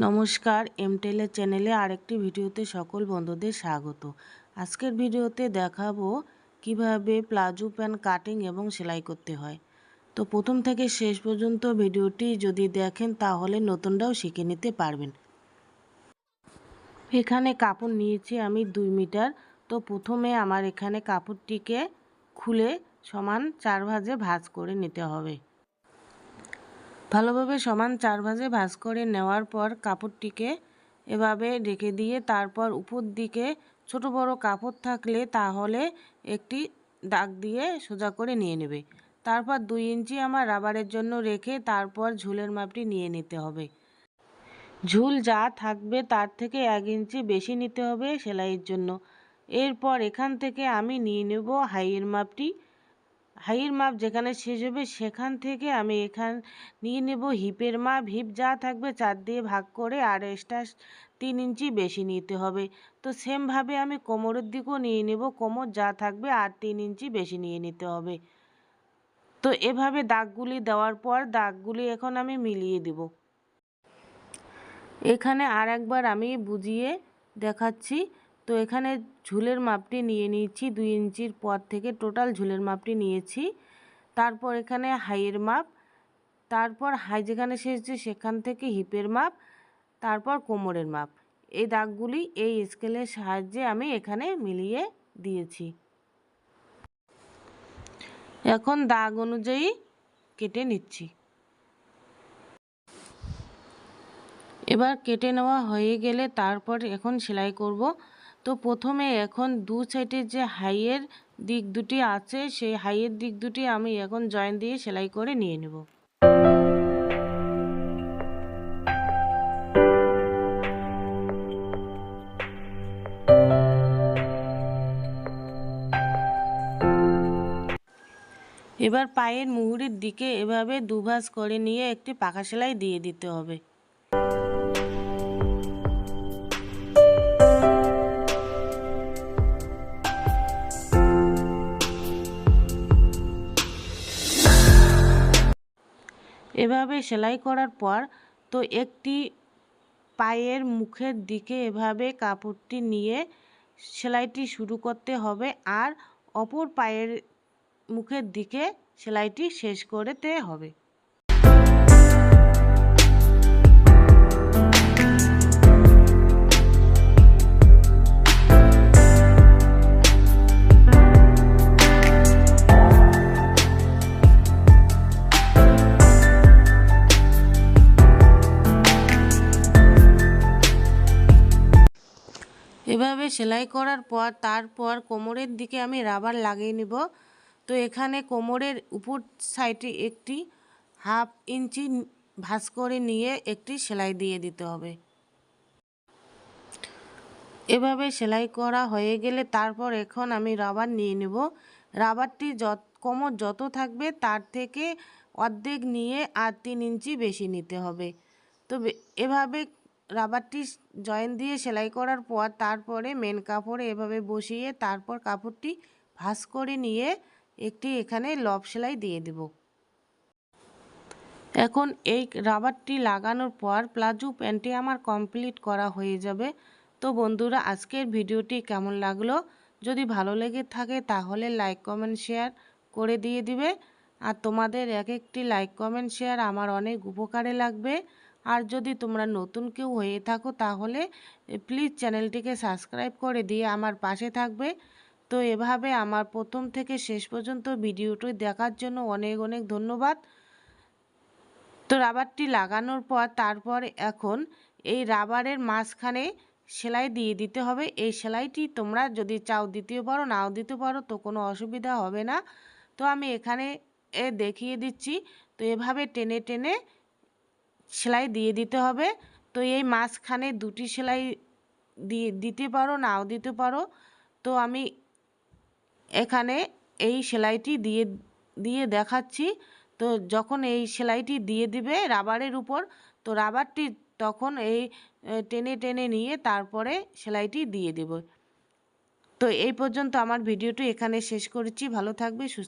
নমস্কার, এমটেলের চ্যানেলে আরেকটি ভিডিওতে সকল বন্ধুদের স্বাগত। আজকের ভিডিওতে দেখাবো কিভাবে প্লাজো প্যান্ট কাটিং এবং সেলাই করতে হয়। তো প্রথম থেকে শেষ পর্যন্ত ভিডিওটি যদি দেখেন তাহলে নতুনরাও শিখে নিতে পারবেন। এখানে কাপড় নিয়েছি আমি 2 মিটার। তো প্রথমে আমার এখানে কাপড়টিকে খুলে সমান 4 ভাঁজে ভাঁজ করে নিতে হবে। ভালোভাবে সমান 4 ভাঁজে ভাঁজ করে নেওয়ার পর কাপড়টিকে এভাবে রেখে দিয়ে তারপর উপর দিকে ছোট বড় কাপড় থাকলে তাহলে একটি দাগ দিয়ে সোজা করে নিয়ে নেবে। তারপর 2 ইঞ্চি আমার রাবারের জন্য রেখে তারপর ঝুলের মাপটি নিয়ে নিতে হবে। ঝুল যা থাকবে তার থেকে 1 ইঞ্চি বেশি নিতে হবে সেলাইয়ের জন্য। এরপর এখান থেকে আমি নিয়ে নেব হাইয়ের মাপটি। হাইয়ের মাপ যেখানে শেষ হবে সেখান থেকে আমি নিয়ে নেব হিপের মাপ। হিপ যা থাকবে 4 দিয়ে ভাগ করে আর এক্সট্রা 3 ইঞ্চি বেশি নিতে হবে। তো সেমভাবে আমি কোমরের দিকেও নিয়ে নেব, কোমর যা থাকবে আর 3 ইঞ্চি বেশি নিয়ে নিতে হবে। তো এভাবে দাগগুলি দেওয়ার পর দাগগুলি এখন আমি মিলিয়ে দেব। এখানে আর একবার আমি বুঝিয়ে দেখাচ্ছি। তো এখানে ঝুলের মাপটি নিয়ে নিয়েছি 2 ইঞ্চির পর থেকে টোটাল ঝুলের মাপটি নিয়েছি। তারপর এখানে হাইয়ের মাপ, তারপর হাই যেখানে শেষ হচ্ছে সেখান থেকে হিপের মাপ, তারপর কোমরের মাপ। এই দাগগুলি এই স্কেলের সাহায্যে আমি এখানে মিলিয়ে দিয়েছি। এখন দাগ অনুযায়ী কেটে নিচ্ছি। এবার কেটে নেওয়া হয়ে গেলে তারপর এখন সেলাই করব। তো প্রথমে এখন 2 সাইডের যে হাইয়ের দিক দুটি আছে সেই হাইয়ের দিক দুটি আমি এখন জয়েন দিয়ে সেলাই করে নিয়ে নেব। এবার পায়ের মুহুরির দিকে এভাবে 2 ভাঁজ করে নিয়ে একটি পাকা সেলাই দিয়ে দিতে হবে। এভাবে সেলাই করার পর তো একটি পায়ের মুখের দিকে এভাবে কাপড়টি নিয়ে সেলাইটি শুরু করতে হবে আর অপর পায়ের মুখের দিকে সেলাইটি শেষ করতে হবে। এভাবে সেলাই করার পর তারপর কোমরের দিকে আমি রাবার লাগিয়ে নেব। তো এখানে কোমরের উপর সাইডে একটি 1/2 ইঞ্চি ভাঁজ করে নিয়ে একটি সেলাই দিয়ে দিতে হবে। এভাবে সেলাই করা হয়ে গেলে তারপর এখন আমি রাবার নিয়ে নেব। রাবারটি কোমর যত থাকবে তার থেকে অর্ধেক নিয়ে আর 3 ইঞ্চি বেশি নিতে হবে। তো এভাবে রাবারটি জয়েন দিয়ে সেলাই করার পর তারপরে মেন কাপড়ে এভাবে বসিয়ে তারপর কাপড়টি ভাঁজ করে নিয়ে একটি এখানে লব সেলাই দিয়ে দেব। এখন এই রাবারটি লাগানোর পর প্লাজো প্যান্টটি আমার কমপ্লিট করা হয়ে যাবে। তো বন্ধুরা আজকের ভিডিওটি কেমন লাগলো, যদি ভালো লেগে থাকে তাহলে লাইক কমেন্ট শেয়ার করে দিয়ে দিবে। আর তোমাদের এক একটি লাইক কমেন্ট শেয়ার আমার অনেক উপকারে লাগবে। আর যদি তোমরা নতুন কেউ হয়ে থাকো তাহলে প্লিজ চ্যানেলটিকে সাবস্ক্রাইব করে দিয়ে আমার পাশে থাকবে। তো এভাবে আমার প্রথম থেকে শেষ পর্যন্ত ভিডিওটি দেখার জন্য অনেক অনেক ধন্যবাদ। তো রাবারটি লাগানোর পর তারপর এখন এই রাবারের মাঝখানে সেলাই দিয়ে দিতে হবে। এই সেলাইটি তোমরা যদি চাও দিতেও পারো, নাও দিতে পারো, তো কোনো অসুবিধা হবে না। তো আমি এখানে দেখিয়ে দিচ্ছি। তো এভাবে টেনে টেনে সেলাই দিয়ে দিতে হবে। তো এই মাঝখানে 2টি সেলাই দিতে পারো, নাও দিতে পারো। তো আমি এখানে এই সেলাইটি দিয়ে দেখাচ্ছি। তো যখন এই সেলাইটি দিয়ে দিবে রাবারের উপর, তো রাবারটি তখন এই টেনে টেনে নিয়ে তারপরে সেলাইটি দিয়ে দেব। তো এই পর্যন্ত আমার ভিডিওটি এখানে শেষ করেছি। ভালো থাকবে, সুস্থ